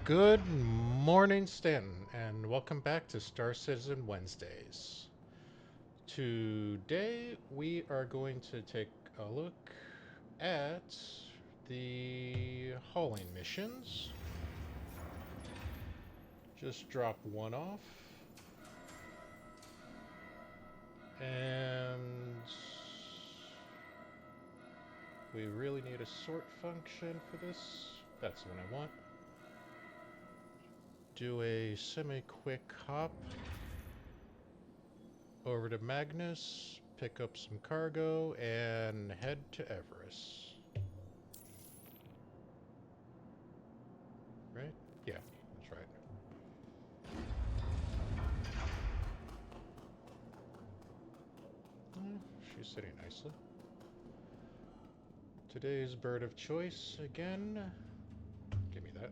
Good morning, Stanton, and welcome back to Star Citizen Wednesdays. Today we are going to take a look at the hauling missions. Just drop one off. And we really need a sort function for this. That's the one I want. Do a semi-quick hop over to Magnus, pick up some cargo, and head to Everus. Right? Yeah, that's right. She's sitting nicely. Today's bird of choice, again, give me that,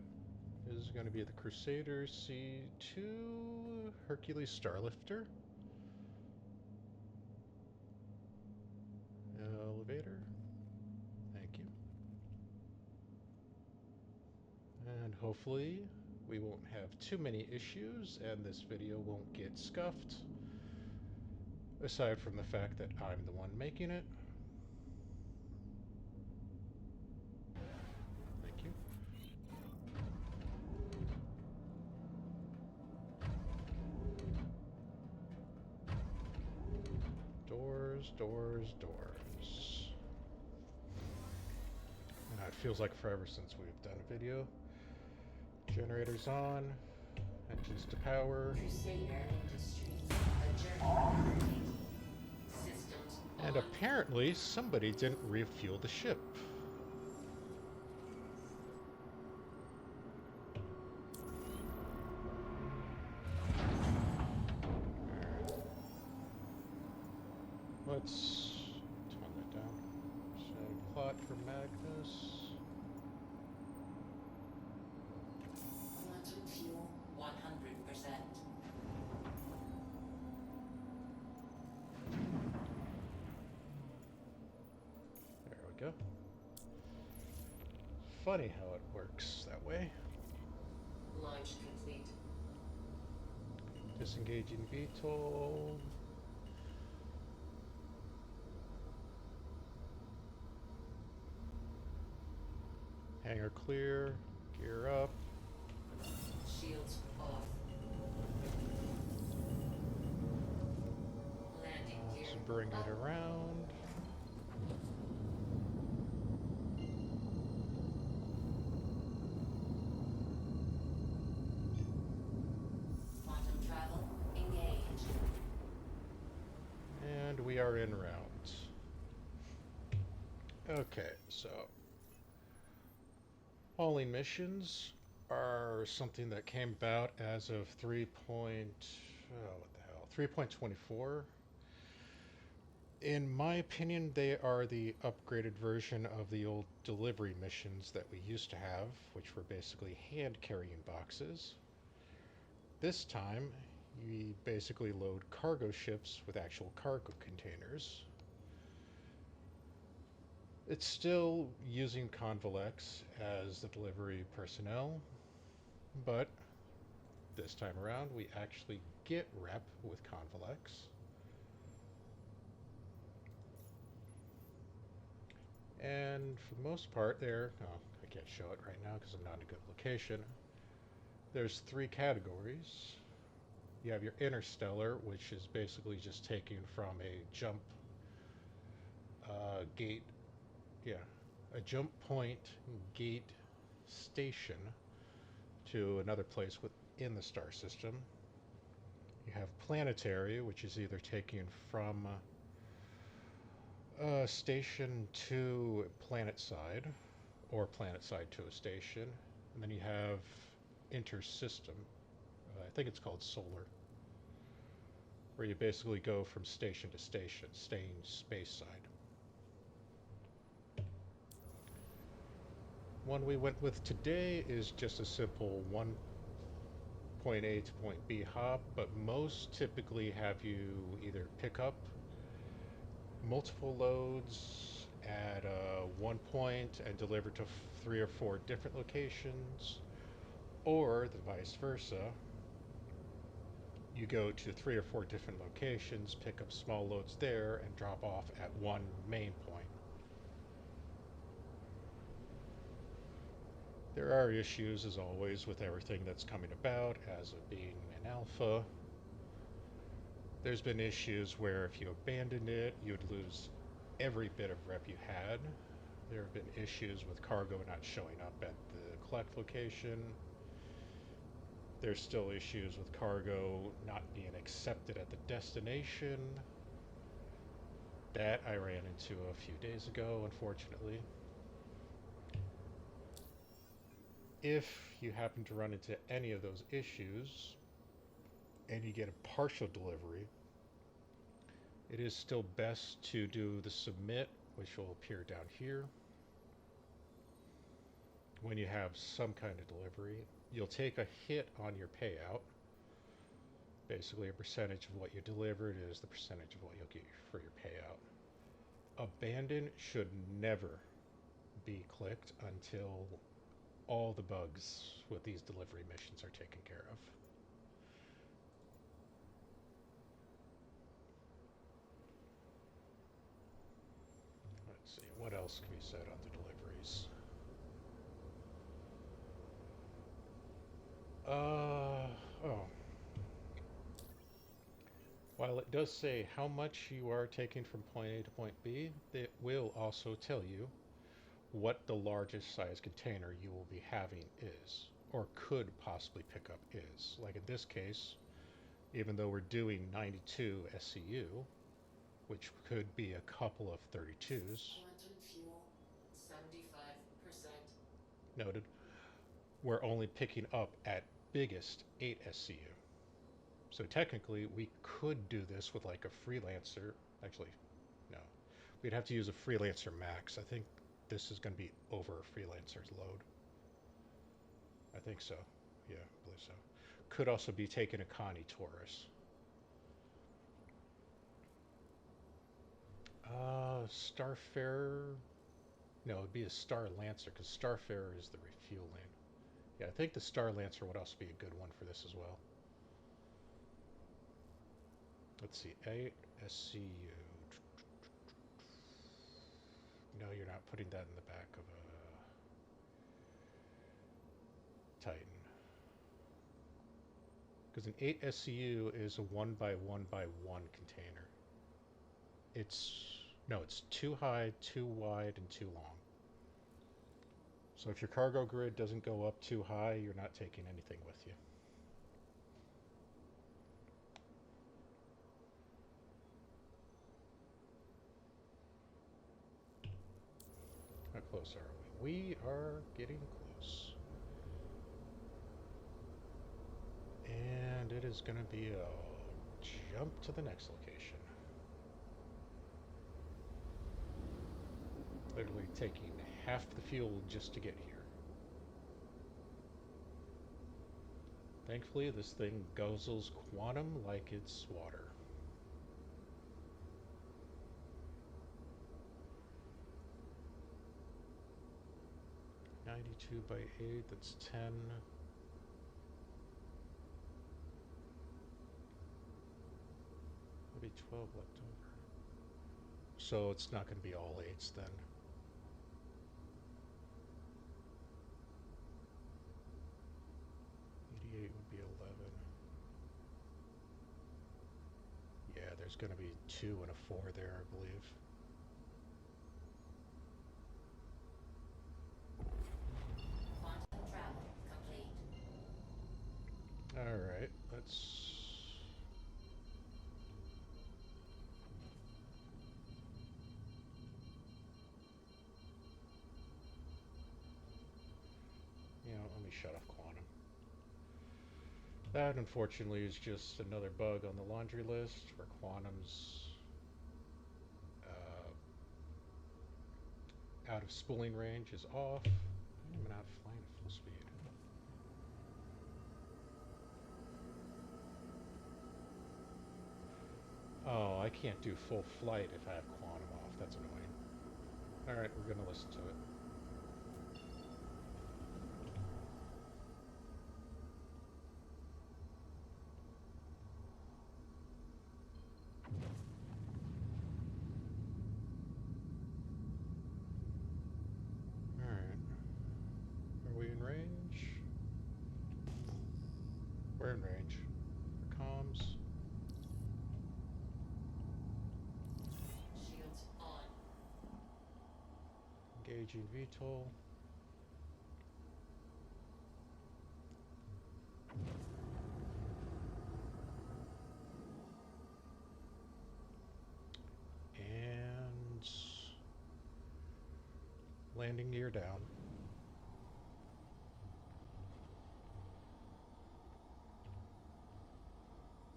is going to be the Crusader C2 Hercules Starlifter. Elevator. Thank you. And hopefully we won't have too many issues and this video won't get scuffed. Aside from the fact that I'm the one making it. Thank you. Doors, doors, doors. It feels like forever since we've done a video. Generators on. Engines to power. And apparently somebody didn't refuel the ship. Let's tone that down. So plot for Magnus. Quantum fuel 100%. There we go. Funny how it works that way. Launch complete. Disengaging VTOL. Hangar clear. Gear up. Shields off. Landing gear. Let's bring it around. Quantum travel engaged. And we are en route. Okay, so hauling missions are something that came about as of 3.24. In my opinion, they are the upgraded version of the old delivery missions that we used to have, which were basically hand carrying boxes. This time, you basically load cargo ships with actual cargo containers. It's still using Convolex as the delivery personnel, but this time around we actually get rep with Convolex. And for the most part there, I can't show it right now because I'm not in a good location. There's three categories. You have your interstellar, which is basically just taking from a jump gate, a jump point gate station to another place within the star system. You have planetary, which is either taking from a station to planet side, or planet side to a station. And then you have intersystem. I think it's called solar, where you basically go from station to station, staying space side. One we went with today is just a simple point A to point B hop, but most typically have you either pick up multiple loads at one point and deliver to 3 or 4 different locations, Or the vice versa, you go to 3 or 4 different locations, pick up small loads there, and drop off at one main point. There are issues, as always, with everything that's coming about as of being an alpha. There's been issues where if you abandoned it, you'd lose every bit of rep you had. There have been issues with cargo not showing up at the collect location. There's still issues with cargo not being accepted at the destination. That I ran into a few days ago, unfortunately. If you happen to run into any of those issues and you get a partial delivery, it is still best to do the submit, which will appear down here. When you have some kind of delivery, you'll take a hit on your payout. Basically, a percentage of what you delivered is the percentage of what you'll get for your payout. Abandon should never be clicked until all the bugs with these delivery missions are taken care of. Let's see, what else can be said on the deliveries? Oh. While it does say how much you are taking from point A to point B, it will also tell you what the largest size container you will be having is, or could possibly pick up is. Like in this case, even though we're doing 92 SCU, which could be a couple of 32s, Quantum fuel, 75%. noted, we're only picking up at biggest 8 SCU. So technically, we could do this with like a freelancer. Actually, no. We'd have to use a freelancer max. I think this is going to be over a freelancer's load. I think so. Yeah, I believe so. Could also be taking a Connie Taurus. Starfarer. No, it'd be a Star Lancer because Starfarer is the refueling. Yeah, I think the Star Lancer would also be a good one for this as well. Let's see, 8 SCU. No, you're not putting that in the back of a Titan. Because an 8 SCU is a 1x1x1 container. It's too high, too wide, and too long. So if your cargo grid doesn't go up too high, you're not taking anything with you. How close are we? We are getting close. And it is going to be a jump to the next location. Literally taking half the fuel just to get here. Thankfully, this thing guzzles quantum like it's water. (92 by 8), that's 10. Maybe 12 left over. So it's not going to be all 8s then. 88 would be 11. Yeah, there's going to be 2 and a 4 there, I believe. Quantum travel complete. Alright, let's... let me shut off quantum. That, unfortunately, is just another bug on the laundry list where quantum's out of spooling range is off. I'm not flying at full speed. Oh, I can't do full flight if I have quantum off. That's annoying. Alright, we're going to listen to it. We're in range. Comms. Shields on. Engaging VTOL. And landing gear down.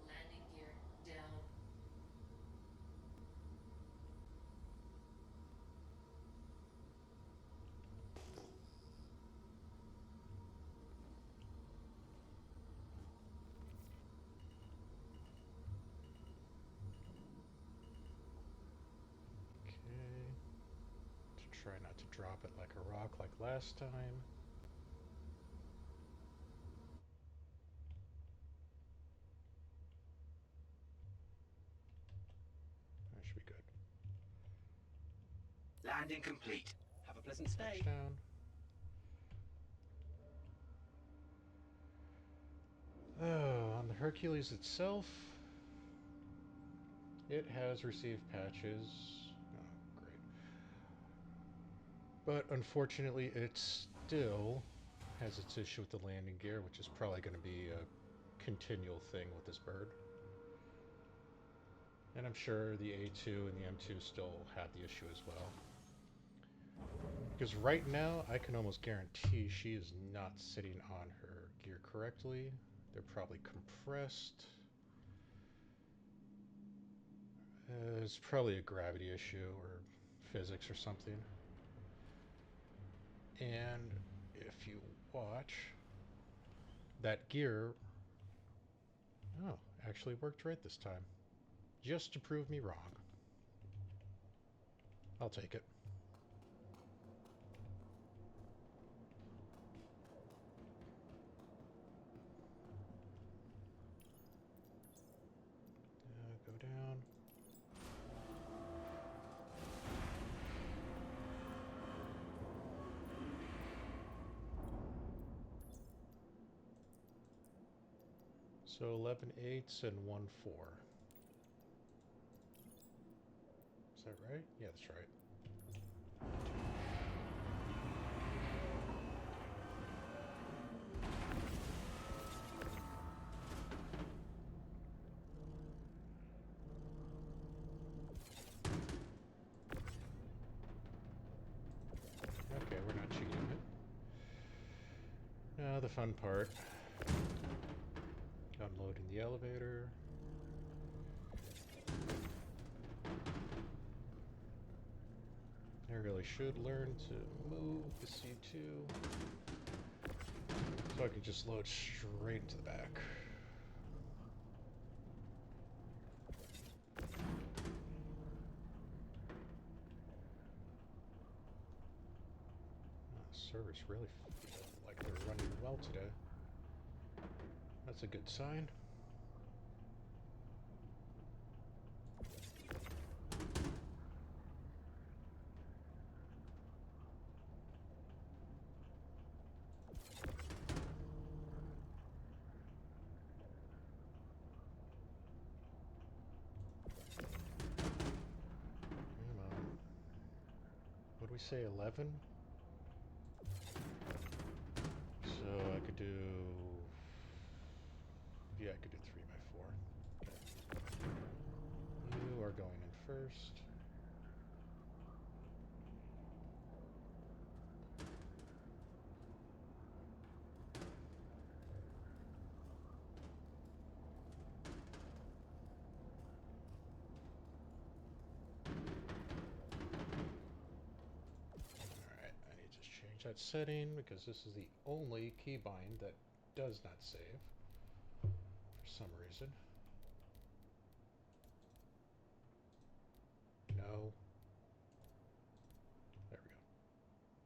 Landing gear down. Okay. To try not to drop it like a rock like last time. That should be good. Landing complete. Have a pleasant stay. Touchdown. Oh, on the Hercules itself, it has received patches. Oh, great. But unfortunately, it still has its issue with the landing gear, which is probably going to be a continual thing with this bird. And I'm sure the A2 and the M2 still have the issue as well. Because right now, I can almost guarantee she is not sitting on her gear correctly. They're probably compressed. It's probably a gravity issue or physics or something. And if you watch, that gear, oh, actually worked right this time. Just to prove me wrong. I'll take it. Go down. So 11/8 and 1/4. Is that right? Yeah, that's right. Okay, we're not cheating it. Now the fun part. Unloading the elevator. I really should learn to move the C2 so I can just load straight into the back. Servers really feel like they're running well today. That's a good sign. Come on. What do we say, 11? So I could do... Yeah, I could do 3x4. Okay. You are going in first. Alright, I need to just change that setting because this is the only keybind that does not save for some reason. No. There we go.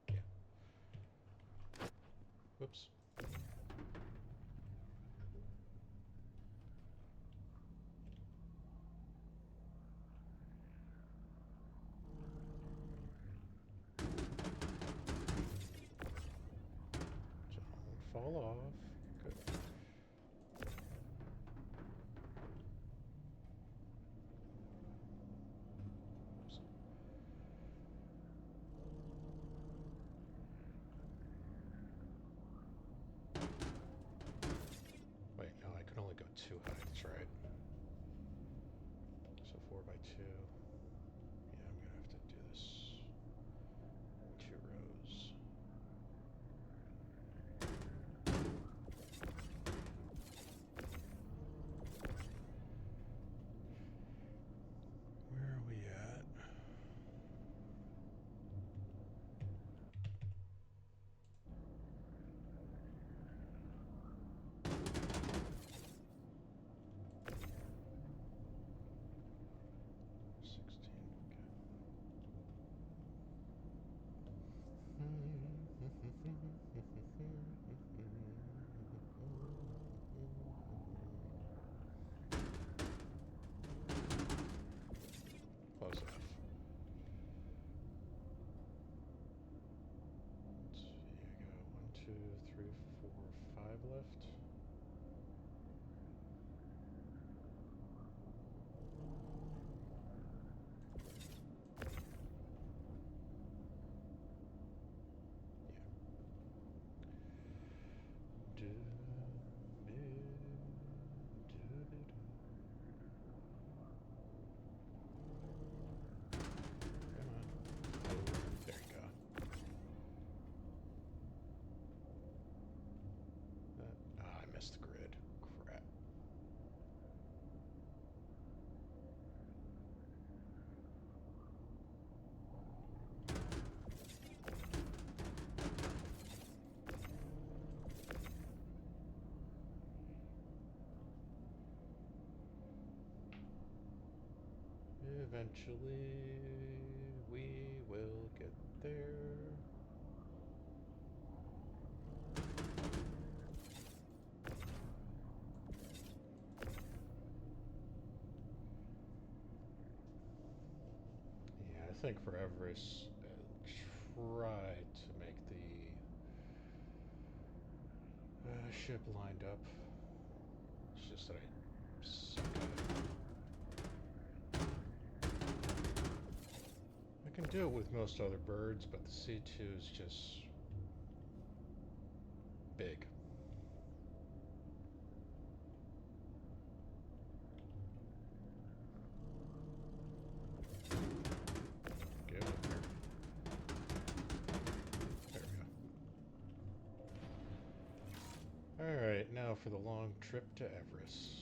Yeah. Whoops. Don't fall off. Good. too high, that's right. So 4 by 2. Yeah, I'm gonna have to do this 2 rows. Where are we at? Close enough. Let's see, I got 1, 2, 3, 4, 5 left. Yeah. Come on. There you go. I missed the grid. Crap. Eventually, we will get there. Yeah, I think for Everus, try to make the ship lined up. It's just that I suck at it. I can do it with most other birds, but the C2 is just big. Get up there. There we go. Alright, now for the long trip to Everus.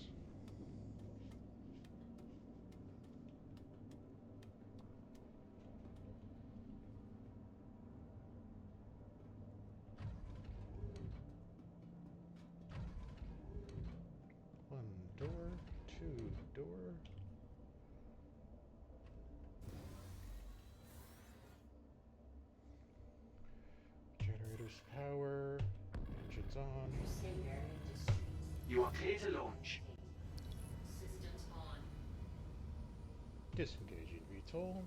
One door, 2 door. Generators power, engines on. Crusader Industries. You are clear to launch. Systems on. Disengaging VTOL.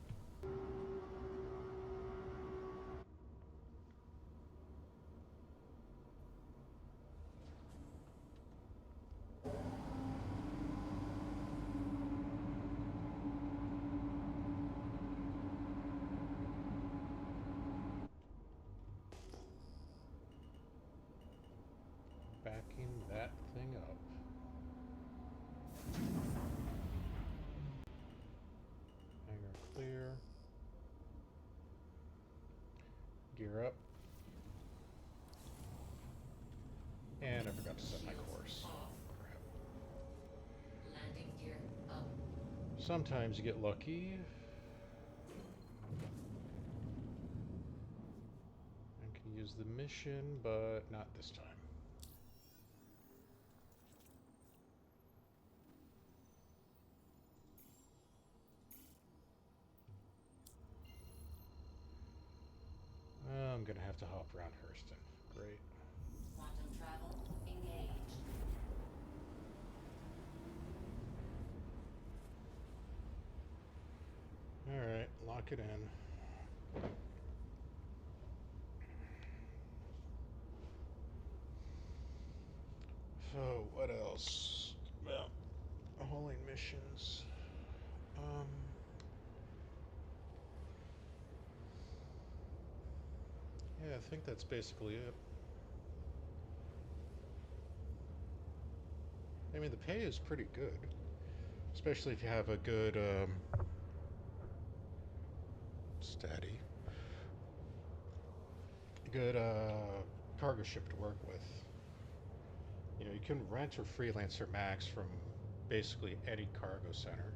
Backing that thing up. Hangar clear. Gear up. And I forgot to set my course. Off. Crap. Landing gear up. Sometimes you get lucky. I can use the mission, but not this time. I'm gonna have to hop around Hurston. Great. Quantum travel engaged. Alright, lock it in. So, what else? Well, hauling missions. Yeah, I think that's basically it. I mean, the pay is pretty good, especially if you have a good steady, good cargo ship to work with. You know, you can rent or freelancer max from basically any cargo center.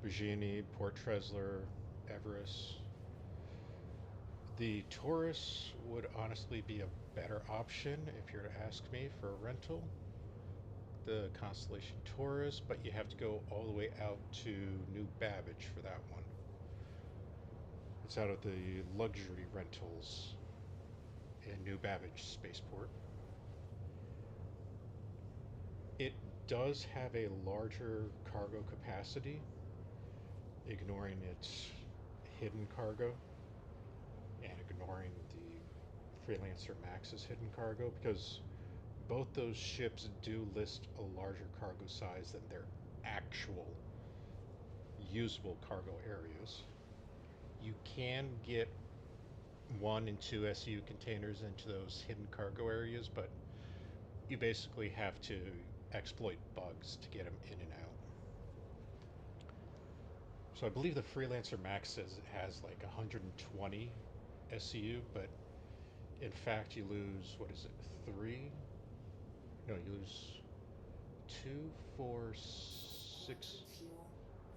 Virginie, Port Tresler, Everus. The Taurus would honestly be a better option if you're to ask me for a rental. The Constellation Taurus, but you have to go all the way out to New Babbage for that one. It's out of the luxury rentals in New Babbage Spaceport. It does have a larger cargo capacity, ignoring its hidden cargo and ignoring the Freelancer Max's hidden cargo, because both those ships do list a larger cargo size than their actual usable cargo areas. You can get 1 and 2 SU containers into those hidden cargo areas, but you basically have to exploit bugs to get them in and out. So I believe the Freelancer Max says it has like 120 SCU, but in fact you lose, what is it, 3? No, you lose 2, 4, 6. Fuel,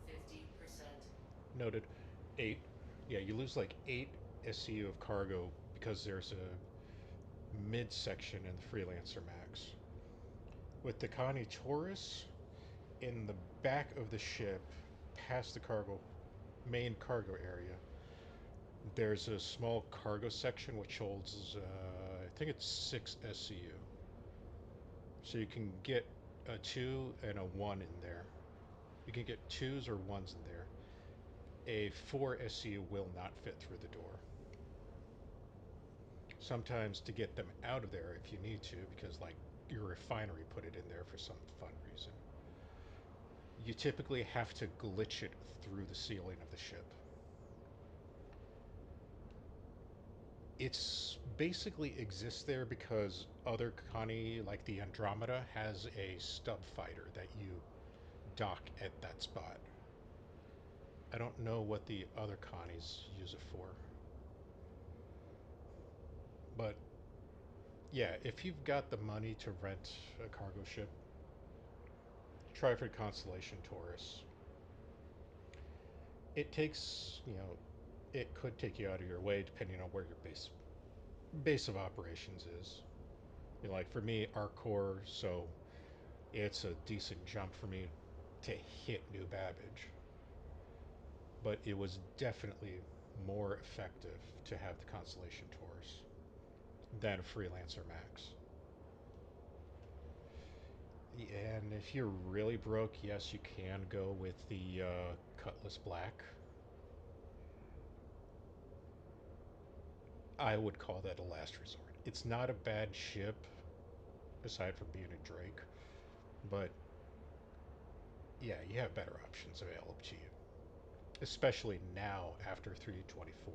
50%. Noted. 8. Yeah, you lose like 8 SCU of cargo because there's a midsection in the Freelancer Max. With the Connie Taurus, in the back of the ship, past the main cargo area, there's a small cargo section which holds, I think it's 6 SCU. So you can get a 2 and a 1 in there. You can get 2s or 1s in there. A 4 SCU will not fit through the door. Sometimes to get them out of there if you need to, because like your refinery put it in there for some fun reason, you typically have to glitch it through the ceiling of the ship. It's basically exists there because other Connie, like the Andromeda, has a stub fighter that you dock at that spot. I don't know what the other Connies use it for. But yeah, if you've got the money to rent a cargo ship, try for Constellation Taurus. It takes, it could take you out of your way depending on where your base of operations is. Like for me, Arcor, so it's a decent jump for me to hit New Babbage. But it was definitely more effective to have the Constellation Taurus than Freelancer Max. And if you're really broke, yes, you can go with the Cutlass Black. I would call that a last resort. It's not a bad ship, aside from being a Drake, but yeah, you have better options available to you, especially now after 324,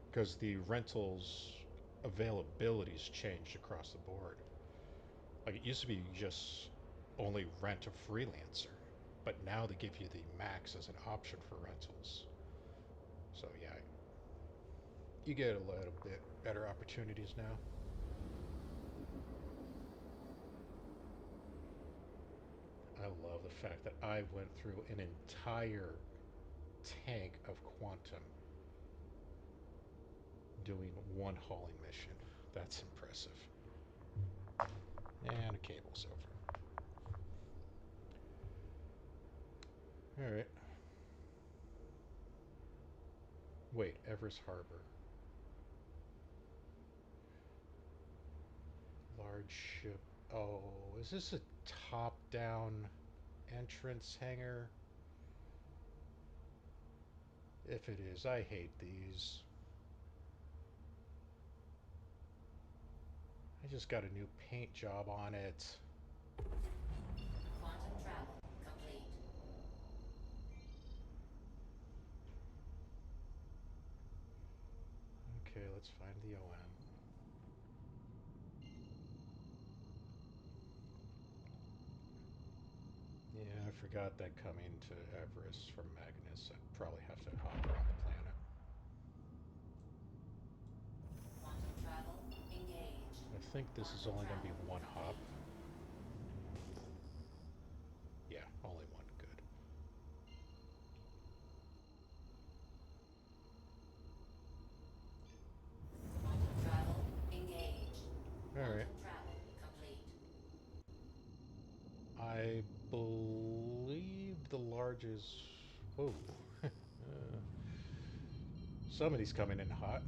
because the rentals availability's changed across the board. Like it used to be you just only rent a freelancer, but now they give you the max as an option for rentals. So yeah, you get a little bit better opportunities now. I love the fact that I went through an entire tank of quantum doing one hauling mission. That's impressive. And a cable's over. Alright. Wait, Everus Harbor. Large ship. Oh, is this a top-down entrance hangar? If it is, I hate these. I just got a new paint job on it. Quantum travel complete. Okay, let's find the OM. forgot that coming to Everus from Magnus, I'd probably have to hop around the planet. Quantum travel engaged. I think this is only going to be one hop. Yeah, only one. Good. Quantum travel engaged. Alright. Quantum travel complete. I believe the large is... Whoa. Somebody's coming in hot.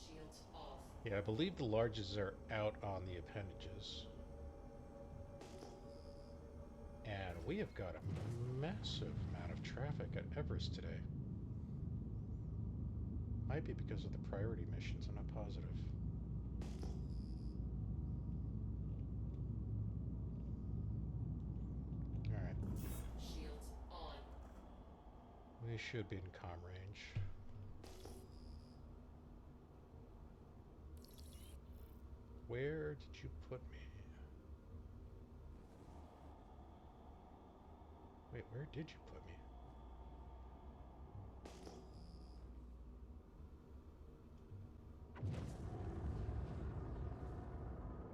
Shields off. Yeah, I believe the larges are out on the appendages. And we have got a massive amount of traffic at Everest today. Might be because of the priority missions, I'm not positive. Alright. Shields on. We should be in comm range. Where did you put me? Wait, where did you put me?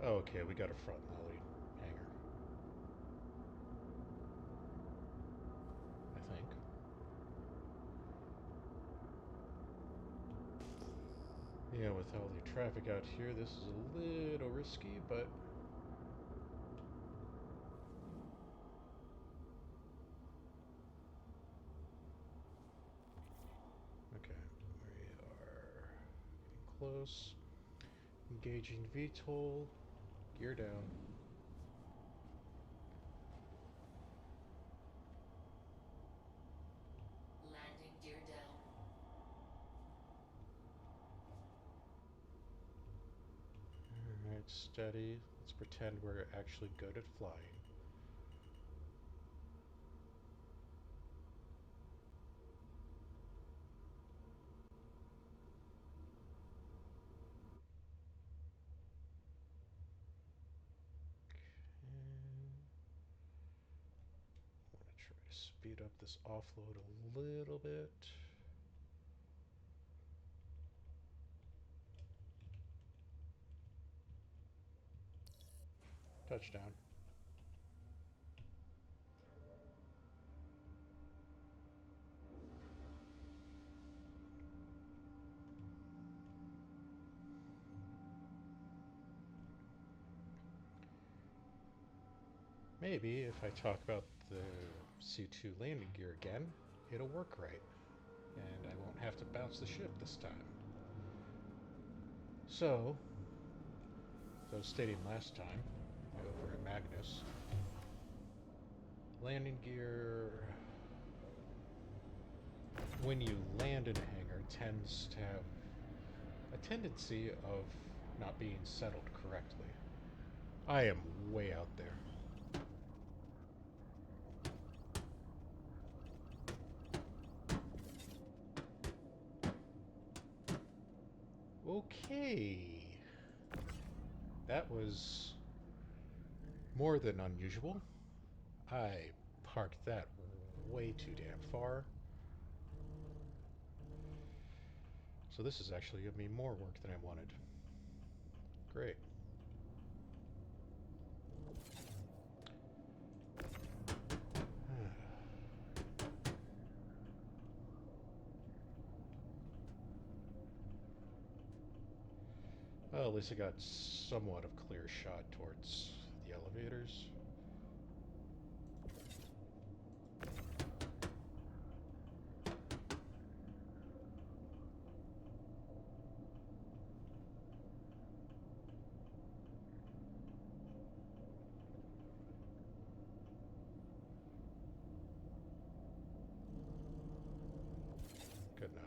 Oh, okay, we got a front loading hangar. I think. Yeah, with all the traffic out here, this is a little risky, but... Okay, we are getting close. Engaging VTOL. Gear down. Landing gear down. Alright, steady. Let's pretend we're actually good at flying. I want to try to speed up this offload a little bit. Touchdown. Maybe if I talk about the C2 landing gear again, it'll work right. And I won't have to bounce the ship this time. So, as I was stating last time, over at Magnus, landing gear, when you land in a hangar, tends to have a tendency of not being settled correctly. I am way out there. Okay. That was more than unusual. I parked that way too damn far. So this is actually giving me more work than I wanted. Great. Well, at least I got somewhat of clear shot towards the elevators. Good enough.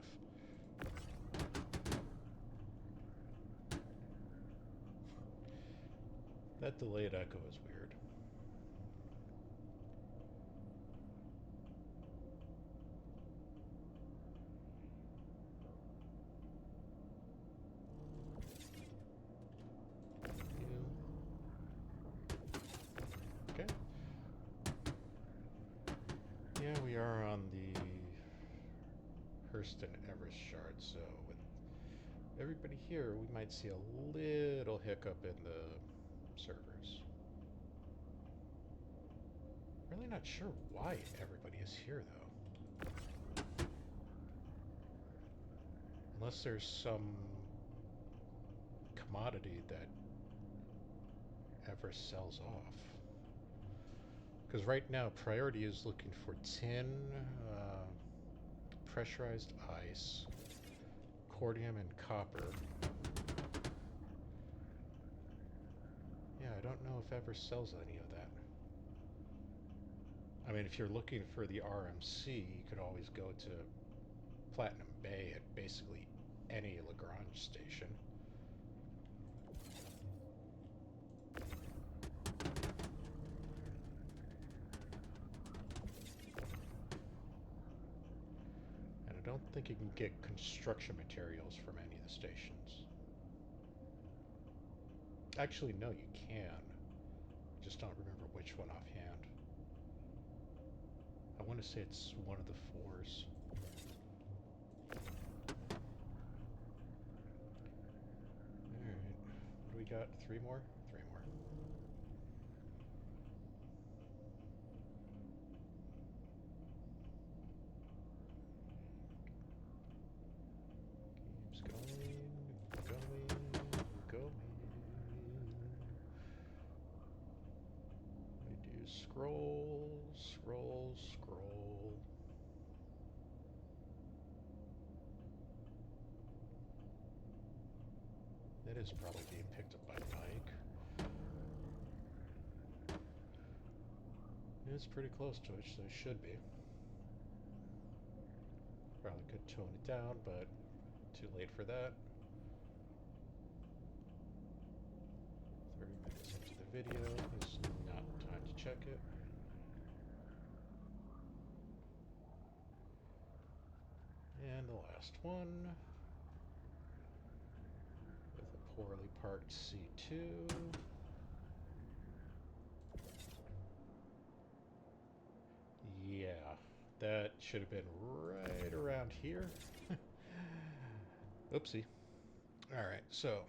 That delayed echo is weird. are on the Hurston Everus shard, so with everybody here, we might see a little hiccup in the servers. Really not sure why everybody is here, though. Unless there's some commodity that Everus sells off. Because right now, priority is looking for tin, pressurized ice, cordium, and copper. Yeah, I don't know if Everus sells any of that. I mean, if you're looking for the RMC, you could always go to Platinum Bay at basically any Lagrange station. And I don't think you can get construction materials from any of the stations. Actually, no, you can. I just don't remember which one offhand. I want to say it's one of the fours. Alright. What do we got? 3 more? 3 more. Keeps going. We do scroll. That is probably being picked up by Mike. It's pretty close to it, so it should be. Probably could tone it down, but too late for that. 30 minutes into the video is not time to check it. And the last one with a poorly parked C2. Yeah, that should have been right around here. Oopsie. Alright, so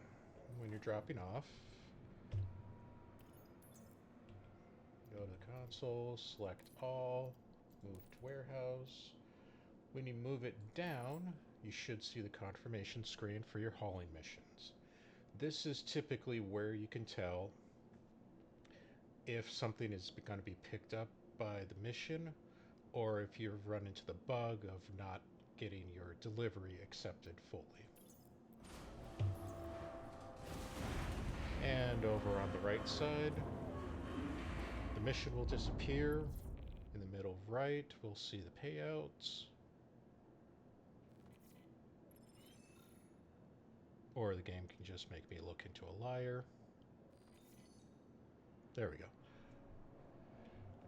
when you're dropping off, go to the console, select all, move to warehouse. When you move it down, you should see the confirmation screen for your hauling missions. This is typically where you can tell if something is going to be picked up by the mission or if you've run into the bug of not getting your delivery accepted fully. And over on the right side, the mission will disappear. In the middle right, we'll see the payouts. Or the game can just make me look into a liar. There we go.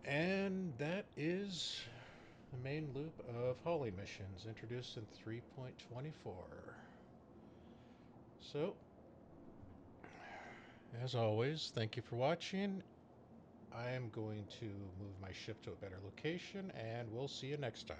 And that is the main loop of hauling missions introduced in 3.24. So, as always, thank you for watching. I am going to move my ship to a better location, and we'll see you next time.